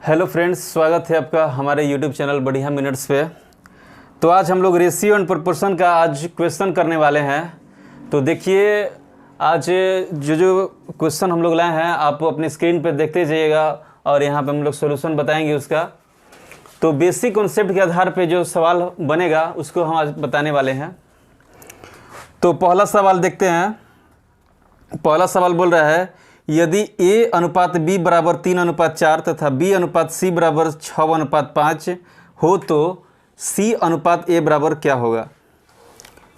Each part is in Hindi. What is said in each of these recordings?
हेलो फ्रेंड्स, स्वागत है आपका हमारे यूट्यूब चैनल बढ़िया मिनट्स पे। तो आज हम लोग रेशियो एंड प्रोपोर्शन का आज क्वेश्चन करने वाले हैं। तो देखिए, आज जो क्वेश्चन हम लोग लाए हैं आप अपनी स्क्रीन पे देखते जाइएगा और यहाँ पे हम लोग सॉल्यूशन बताएंगे उसका। तो बेसिक कॉन्सेप्ट के आधार पे जो सवाल बनेगा उसको हम आज बताने वाले हैं। तो पहला सवाल देखते हैं। पहला सवाल बोल रहा है, यदि A अनुपात B बराबर 3:4 तथा B अनुपात C बराबर 6:5 हो तो C अनुपात A बराबर क्या होगा।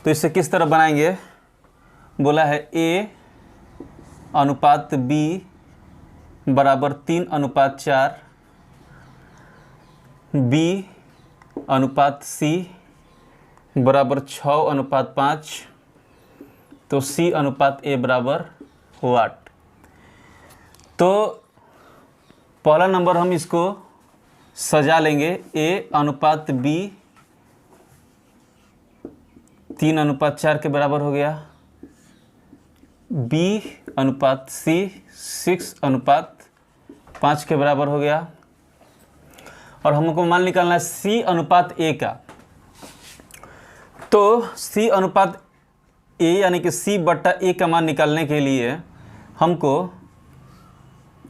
तो इसे किस तरह बनाएंगे। बोला है A अनुपात B बराबर 3:4, B अनुपात C बराबर 6:5, तो C अनुपात A बराबर वाट। तो पहला नंबर हम इसको सजा लेंगे। A अनुपात B 3:4 के बराबर हो गया, B अनुपात C 6:5 के बराबर हो गया, और हमको मान निकालना है C अनुपात A का। तो C अनुपात A यानी कि C बट्टा A का मान निकालने के लिए हमको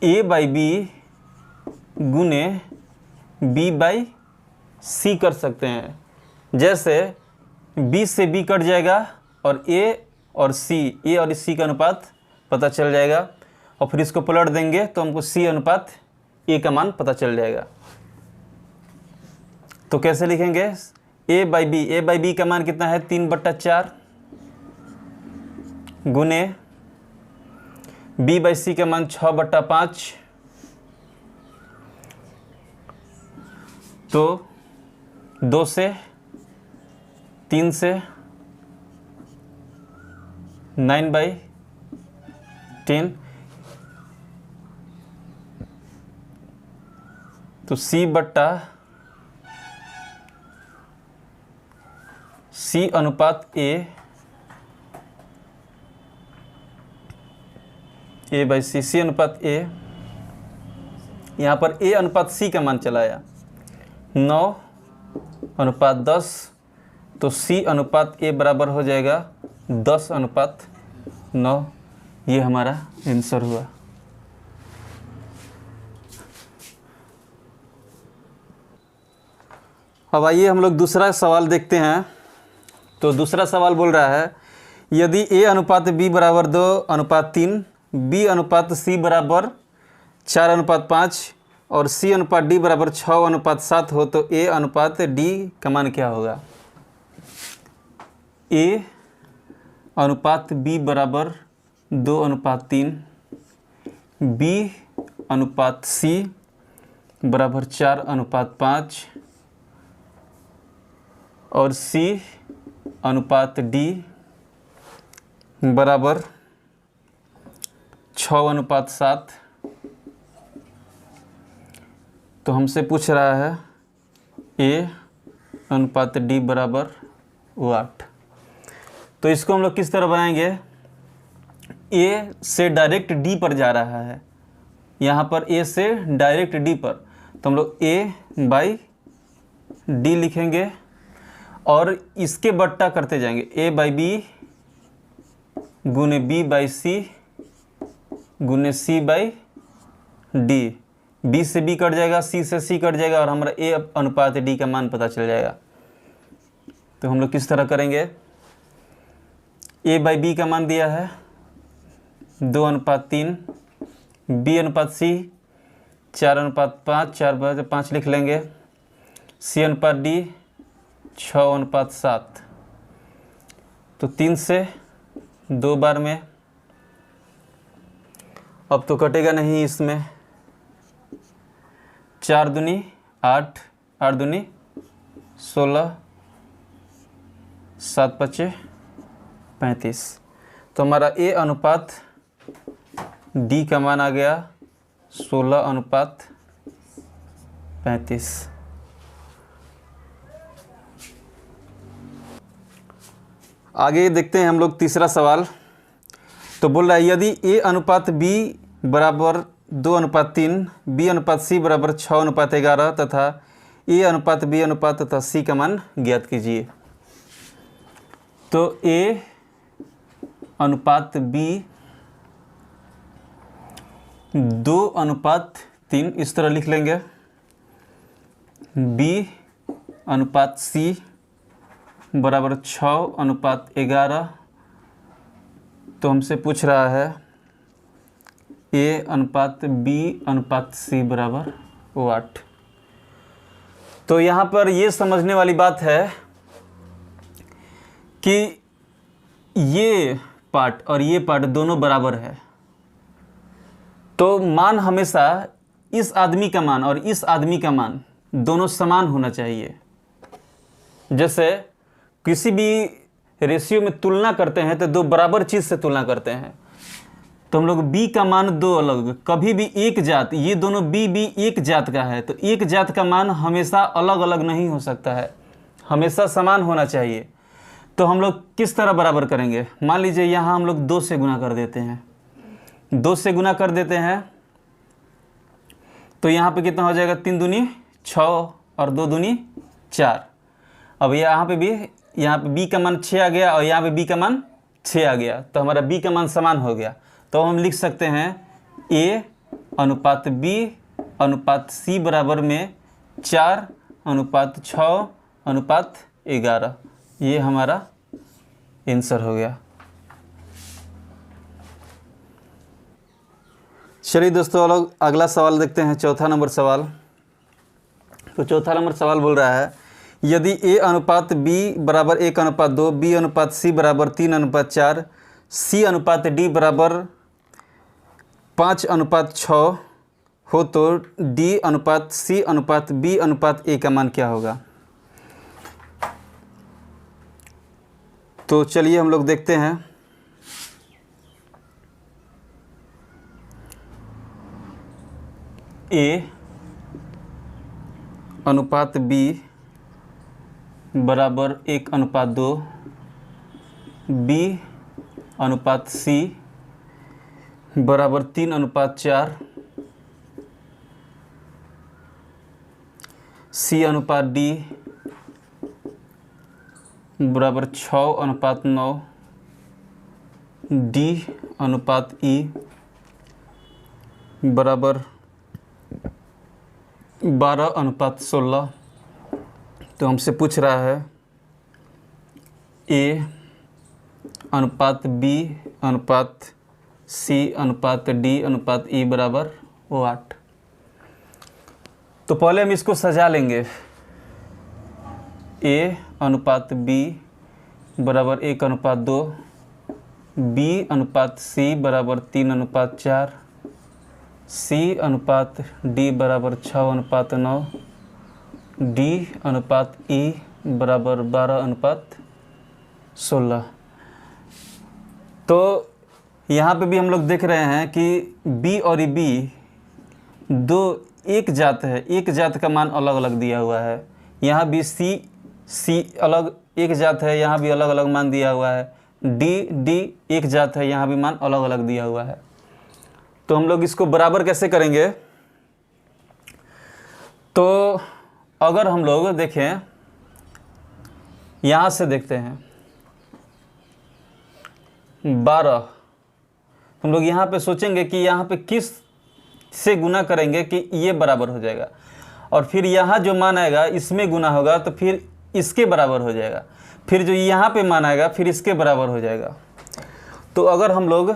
A बाई B गुने B बाई C कर सकते हैं। जैसे B से B कट जाएगा और A और C का अनुपात पता चल जाएगा, और फिर इसको पलट देंगे तो हमको C अनुपात A का मान पता चल जाएगा। तो कैसे लिखेंगे, A बाई B का मान कितना है 3/4 गुने B बाई C का मान 6/5। तो 2 से 3 से 9/10। तो C अनुपात A बाई C अनुपात A, यहाँ पर A अनुपात C का मान चलाया 9:10, तो C अनुपात A बराबर हो जाएगा 10:9। ये हमारा आंसर हुआ। अब आइए हम लोग दूसरा सवाल देखते हैं। तो दूसरा सवाल बोल रहा है, यदि A अनुपात B बराबर 2:3, B अनुपात C बराबर 4:5 और C अनुपात D बराबर 6:7 हो तो A अनुपात D का मान क्या होगा। A अनुपात B बराबर 2:3, B अनुपात C बराबर 4:5 और C अनुपात D बराबर 6:7। तो हमसे पूछ रहा है A अनुपात D बराबर वाट। तो इसको हम लोग किस तरह बनाएंगे, A से डायरेक्ट D पर जा रहा है, यहाँ पर A से डायरेक्ट D पर, तो हम लोग A बाई D लिखेंगे और इसके बट्टा करते जाएंगे। A बाई B गुने B बाई C गुने C बाई D। B से B कट जाएगा, C से C कट जाएगा, और हमारा A अनुपात D का मान पता चल जाएगा। तो हम लोग किस तरह करेंगे, A बाई B का मान दिया है 2:3, B अनुपात C 4:5, 4/5 लिख लेंगे, C अनुपात D 6:7। तो 3 से 2 बार में, अब तो कटेगा नहीं इसमें, 4 दूनी 8, 8 दूनी 16, 7 5 35। तो हमारा A अनुपात D का मान आ गया 16:35। आगे देखते हैं हम लोग तीसरा सवाल। तो बोल रहा है, यदि A अनुपात B बराबर 2:3, B/C बराबर 6:11 तथा A/B तथा C का मान ज्ञात कीजिए। तो A/B 2:3 इस तरह लिख लेंगे, B/C बराबर 6:11। तो हमसे पूछ रहा है A/B/C बराबर 8। तो यहाँ पर ये समझने वाली बात है कि ये पार्ट और ये पार्ट दोनों बराबर है, तो मान हमेशा इस आदमी का मान और इस आदमी का मान दोनों समान होना चाहिए। जैसे किसी भी रेशियो में तुलना करते हैं तो दो बराबर चीज़ से तुलना करते हैं, तो हम लोग B का मान दो अलग, कभी भी एक जात, ये दोनों B एक जात का है, तो एक जात का मान हमेशा अलग अलग नहीं हो सकता है, हमेशा समान होना चाहिए। तो हम लोग किस तरह बराबर करेंगे? मान लीजिए यहाँ हम लोग 2 से गुना कर देते हैं, 2 से गुना कर देते हैं, तो यहाँ पे कितना हो जाएगा? 3 दूनी 6 और 2 दूनी 4। अब यहाँ पे भी, यहाँ पे B का मान 6 आ गया और यहाँ पे B का मान 6 आ गया, तो हमारा B का मान समान हो गया। तो हम लिख सकते हैं A/B/C बराबर में 4:6:11। ये हमारा आंसर हो गया। चलिए दोस्तों, लोग अगला सवाल देखते हैं, चौथा नंबर सवाल। तो चौथा नंबर सवाल बोल रहा है, यदि A/B बराबर 1:2, B/C बराबर 3:4, C/D बराबर 5:6 हो तो D/C/B/A का मान क्या होगा? तो चलिए हम लोग देखते हैं। A/B बराबर 1:2, B/C बराबर 3:4, C/D बराबर 6:9, D/E बराबर 12:16। तो हमसे पूछ रहा है A/B/C/D/E बराबर 8। तो पहले हम इसको सजा लेंगे। A/B बराबर 1:2, B/C बराबर 3:4, C/D बराबर 6:9, D/E बराबर 12:16। तो यहाँ पे भी हम लोग देख रहे हैं कि B और B दो एक जात है, एक जात का मान अलग अलग दिया हुआ है। यहाँ भी C अलग एक जात है, यहाँ भी अलग अलग मान दिया हुआ है। D एक जात है, यहाँ भी मान अलग अलग दिया हुआ है। तो हम लोग इसको बराबर कैसे करेंगे? तो अगर हम लोग देखें, यहाँ से देखते हैं 12, हम लोग यहाँ पे सोचेंगे कि यहाँ पे किस से गुना करेंगे कि ये बराबर हो जाएगा, और फिर यहाँ जो मान आएगा इसमें गुना होगा तो फिर इसके बराबर हो जाएगा, फिर जो यहाँ पे मान आएगा फिर इसके बराबर हो जाएगा। तो अगर हम लोग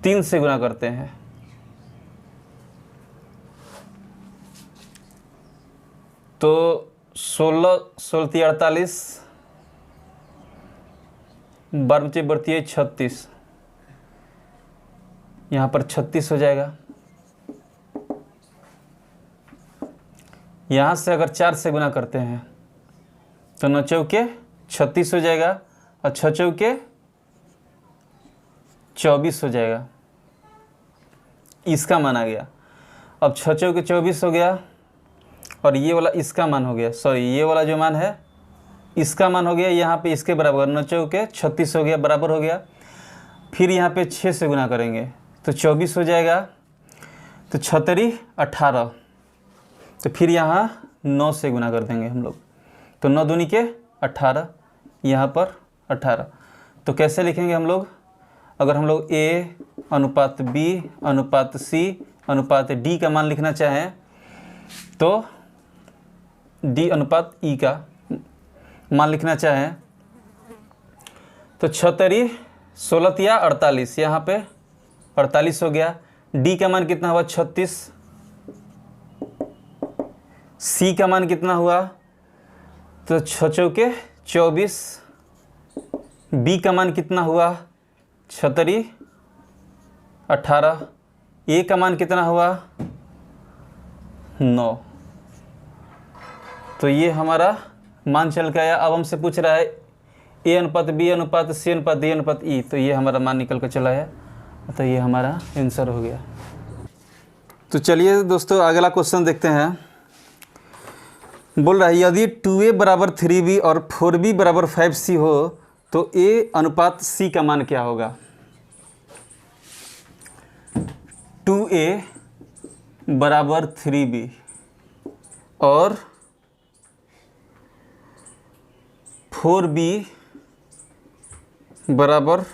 तीन से गुना करते हैं तो 16 48, 12 बरती 36, यहाँ पर 36 हो जाएगा। यहाँ से अगर 4 से गुना करते हैं तो 9 चौके 36 हो जाएगा और 6 चौके 24 हो जाएगा। इसका मान आ गया। अब 6 चौके 24 हो गया और ये वाला इसका मान हो गया, सॉरी ये वाला जो मान है इसका मान हो गया यहाँ पे इसके बराबर, 9 चौके 36 हो गया, बराबर हो गया। फिर यहाँ पे 6 से गुना करेंगे तो 24 हो जाएगा, तो 6 18, तो फिर यहाँ 9 से गुना कर देंगे हम लोग, तो 9 दूनी के 18, यहाँ पर 18। तो कैसे लिखेंगे हम लोग, अगर हम लोग A अनुपात B अनुपात C अनुपात D का मान लिखना चाहें तो D अनुपात E का मान लिखना चाहें तो 6 16 या 48, यहाँ पे 48 हो गया। D का मान कितना हुआ 36, C का मान कितना हुआ तो 6 चौके 24, B का मान कितना हुआ 6 18, A का मान कितना हुआ 9। तो ये हमारा मान चल के आया। अब हमसे पूछ रहा है A अनुपात B अनुपात C अनुपात D अनुपात E, तो ये हमारा मान निकल कर चला है, तो ये हमारा आंसर हो गया। तो चलिए दोस्तों अगला क्वेश्चन देखते हैं। बोल रहा है यदि 2A बराबर 3B और 4B बराबर 5C हो तो A अनुपात C का मान क्या होगा। 2A बराबर 3B और 4B बराबर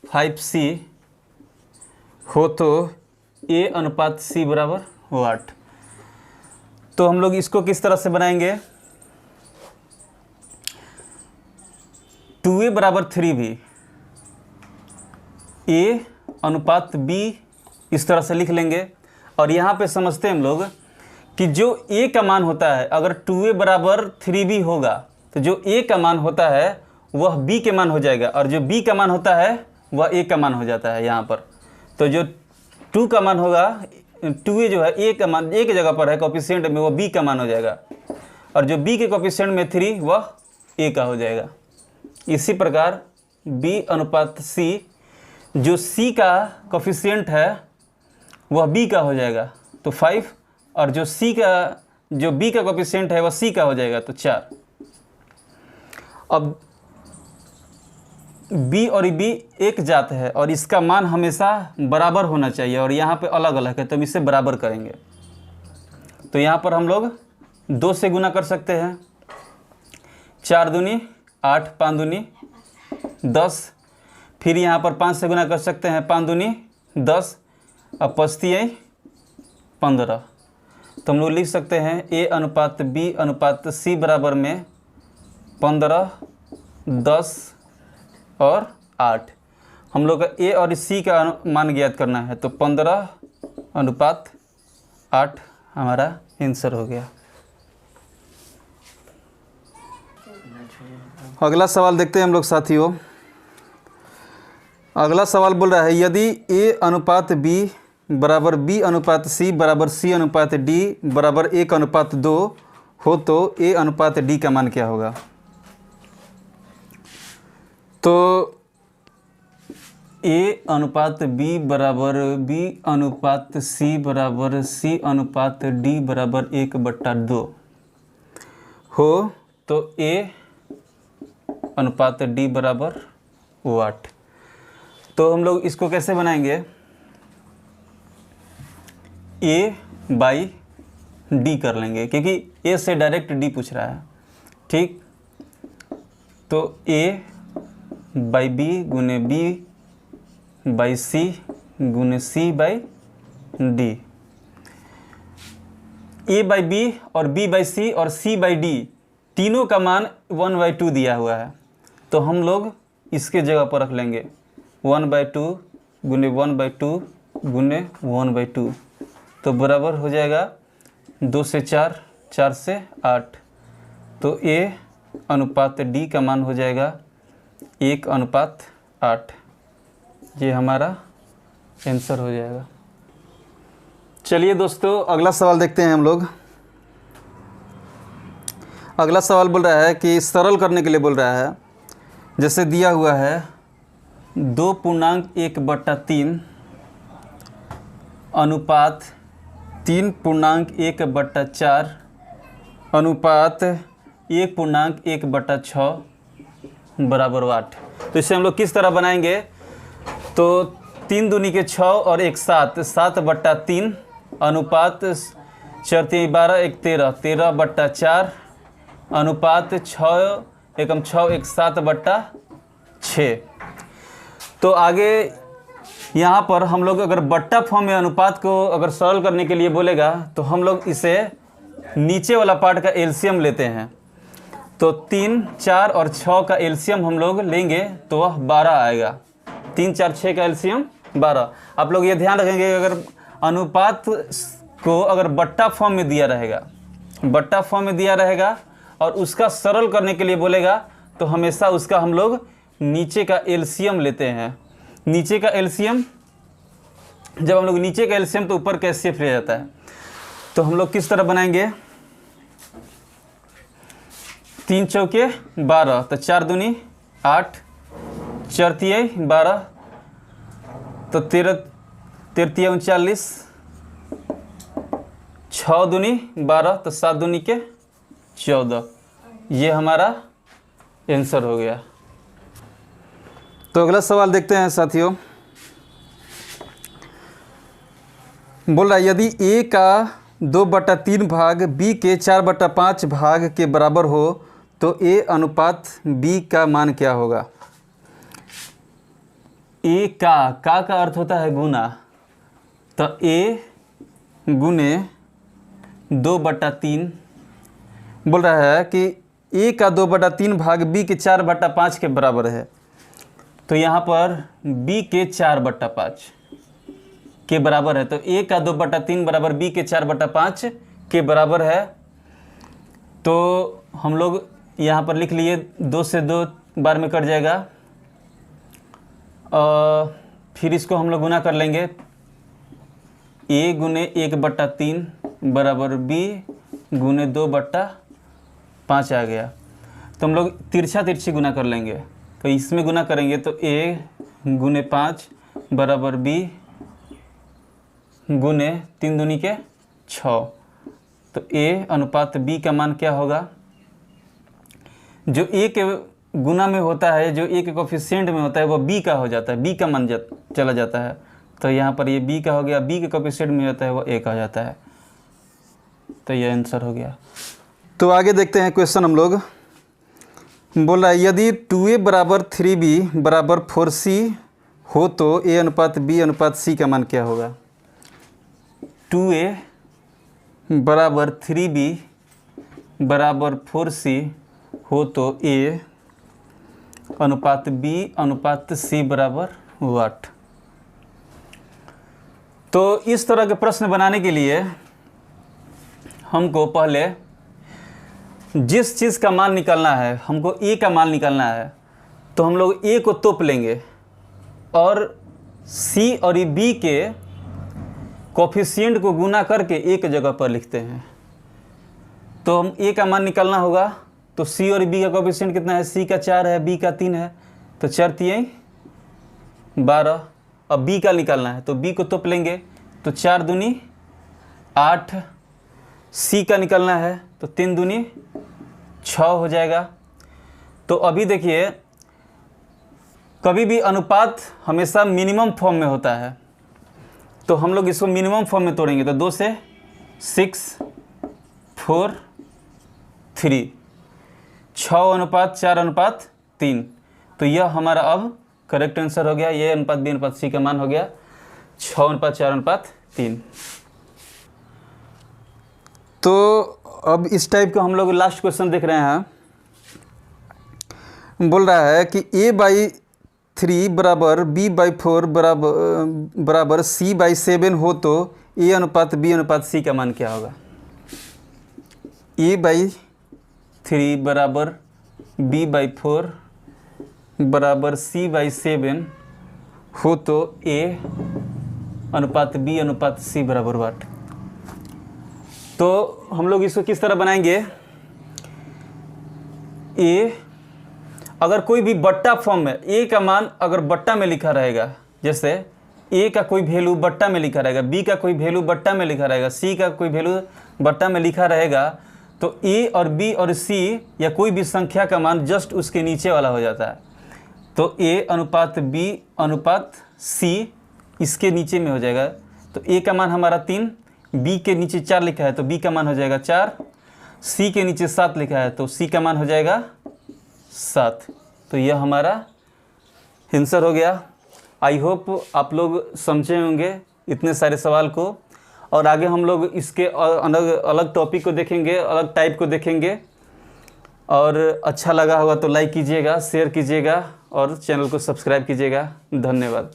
5C हो तो A अनुपात C बराबर 8। तो हम लोग इसको किस तरह से बनाएंगे, 2A बराबर 3B, A अनुपात B इस तरह से लिख लेंगे। और यहाँ पे समझते हैं हम लोग कि जो A का मान होता है, अगर 2A बराबर 3B होगा तो जो A का मान होता है वह B के मान हो जाएगा, और जो B का मान होता है वह A का मान हो जाता है यहाँ पर। तो जो 2 का मान होगा, 2A जो है A का मान A की जगह पर है कोफिशिएंट में, वो B का मान हो जाएगा, और जो B के कोफिशिएंट में 3 वह A का हो जाएगा। इसी प्रकार B अनुपात C, जो C का कोफिशिएंट है वह B का हो जाएगा तो 5, और जो B का कोफिशिएंट है वह C का हो जाएगा तो 4। अब B और B एक जात है और इसका मान हमेशा बराबर होना चाहिए, और यहाँ पे अलग अलग है तो हम इसे बराबर करेंगे। तो यहाँ पर हम लोग 2 से गुना कर सकते हैं, 4 दूनी 8, 5 दूनी 10, फिर यहाँ पर 5 से गुना कर सकते हैं, 5 दूनी 10, अब 5 15। तो हम लोग लिख सकते हैं A अनुपात B अनुपात C बराबर में 15, 10 और 8। हम लोग का A और C का मान ज्ञात करना है, तो 15 अनुपात 8 हमारा आंसर हो गया। अगला सवाल देखते हैं हम लोग साथियों। अगला सवाल बोल रहा है यदि A अनुपात B बराबर B अनुपात C बराबर C अनुपात D बराबर 1 अनुपात 2 हो तो A अनुपात D का मान क्या होगा। तो A अनुपात B बराबर B अनुपात C बराबर C अनुपात D बराबर 1/2 हो तो A अनुपात D बराबर 8। तो हम लोग इसको कैसे बनाएंगे, A बाई D कर लेंगे, क्योंकि A से डायरेक्ट D पूछ रहा है, ठीक। तो A बाई B गुने B बाई C गुने C by D। A by B और B बाई C और C बाई D तीनों का मान 1/2 दिया हुआ है, तो हम लोग इसके जगह पर रख लेंगे 1/2 गुने 1/2 गुने 1/2, तो बराबर हो जाएगा 2 से 4, 4 से 8। तो A अनुपात D का मान हो जाएगा 1 अनुपात 8। ये हमारा आंसर हो जाएगा। चलिए दोस्तों अगला सवाल देखते हैं हम लोग। अगला सवाल बोल रहा है कि सरल करने के लिए बोल रहा है, जैसे दिया हुआ है 2.1/3 अनुपात 3.1/4 अनुपात 1/1/6 बराबर 8। तो इसे हम लोग किस तरह बनाएंगे, तो 3 दूनी के 6 और 1 7, 7/3 अनुपात 4 3 12 1 13, 13/4 अनुपात 6 एकम 6 1 7/6। तो आगे यहाँ पर हम लोग अगर बट्टा फॉर्म में अनुपात को अगर सरल करने के लिए बोलेगा तो हम लोग इसे नीचे वाला पार्ट का एलसीएम लेते हैं। तो 3 4 और 6 का एलसीएम हम लोग लेंगे तो वह 12 आएगा। 3 4 6 का एलसीएम 12। आप लोग ये ध्यान रखेंगे अगर अनुपात को अगर बट्टा फॉर्म में दिया रहेगा, बट्टा फॉर्म में दिया रहेगा और उसका सरल करने के लिए बोलेगा तो हमेशा उसका हम लोग नीचे का एलसीएम लेते हैं। नीचे का एलसीएम, जब हम लोग नीचे का एलसीएम तो ऊपर का एचसीएफ ले जाता है। तो हम लोग किस तरह बनाएंगे, 3 चौके 12, तो 4 दूनी 8, 4 तिहाई 12, तो 13 तिहाई 39, 6 दूनी 12, तो 7 दूनी के 14। ये हमारा आंसर हो गया। तो अगला सवाल देखते हैं साथियों। बोल रहा है यदि a का 2/3 भाग b के 4/5 भाग के बराबर हो तो a अनुपात b का मान क्या होगा। a का अर्थ होता है गुना, तो a गुने 2/3 बोल रहा है कि a का 2/3 भाग b के 4/5 के बराबर है। तो यहाँ पर b के 4/5 के बराबर है, तो a का 2/3 बराबर b के 4/5 के बराबर है। तो हम लोग यहाँ पर लिख लिए, 2 से 2 बार में कट जाएगा और फिर इसको हम लोग गुना कर लेंगे। a गुने 1/3 बराबर b गुने 2/5 आ गया। तो हम लोग तिरछा तिरछी गुना कर लेंगे। तो इसमें गुना करेंगे तो a गुने 5 बराबर b गुने 3 दूनी के 6। तो a अनुपात b का मान क्या होगा। जो a के गुना में होता है, जो a के कोफिशिएंट में होता है वो b का हो जाता है, b का मान चला जाता है। तो यहाँ पर ये b का हो गया, b के कोफिशिएंट में होता है वो a का हो जाता है। तो ये आंसर हो गया। तो आगे देखते हैं क्वेश्चन हम लोग। बोल रहा है यदि 2a बराबर 3b बराबर 4c हो तो a अनुपात b अनुपात c का मान क्या होगा। 2a बराबर 3b बराबर 4c हो तो a अनुपात b अनुपात c बराबर 8। तो इस तरह के प्रश्न बनाने के लिए हमको पहले जिस चीज़ का मान निकालना है, हमको a का मान निकालना है, तो हम लोग a को तोप लेंगे और c और b के कोफिशिएंट को गुना करके एक जगह पर लिखते हैं। तो हम a का मान निकालना होगा, तो c और b का कोफिशिएंट कितना है, c का 4 है, b का 3 है, तो 4 तिहाई 12। अब b का निकालना है तो b को तोप लेंगे, तो 4 दूनी 8, c का निकालना है तो 3 दूनी 6 हो जाएगा। तो अभी देखिए कभी भी अनुपात हमेशा मिनिमम फॉर्म में होता है, तो हम लोग इसको मिनिमम फॉर्म में तोड़ेंगे। तो 2 से 6 4 3, 6 अनुपात 4 अनुपात 3। तो यह हमारा अब करेक्ट आंसर हो गया। ये अनुपात b अनुपात c का मान हो गया 6 अनुपात 4 अनुपात 3। तो अब इस टाइप का हम लोग लास्ट क्वेश्चन देख रहे हैं। बोल रहा है कि a/3 बराबर b/4 बराबर c/7 हो तो a अनुपात b अनुपात c का मान क्या होगा। a/3 बराबर b/4 बराबर c/7 हो तो a अनुपात b अनुपात c बराबर 8। तो हम लोग इसको किस तरह बनाएंगे। a अगर कोई भी बट्टा फॉर्म में a का मान अगर बट्टा में लिखा रहेगा, जैसे a का कोई वैल्यू बट्टा में लिखा रहेगा, b का कोई वैल्यू बट्टा में लिखा रहेगा, c का कोई वैल्यू बट्टा में लिखा रहेगा, तो ए और बी और सी या कोई भी संख्या का मान जस्ट उसके नीचे वाला हो जाता है। तो ए अनुपात बी अनुपात सी इसके नीचे में हो जाएगा। तो ए का मान हमारा 3, बी के नीचे 4 लिखा है तो बी का मान हो जाएगा 4, सी के नीचे 7 लिखा है तो सी का मान हो जाएगा 7। तो यह हमारा आंसर हो गया। आई होप आप लोग समझे होंगे इतने सारे सवाल को, और आगे हम लोग इसके अलग अलग टॉपिक को देखेंगे, अलग टाइप को देखेंगे। और अच्छा लगा होगा तो लाइक कीजिएगा, शेयर कीजिएगा और चैनल को सब्सक्राइब कीजिएगा। धन्यवाद।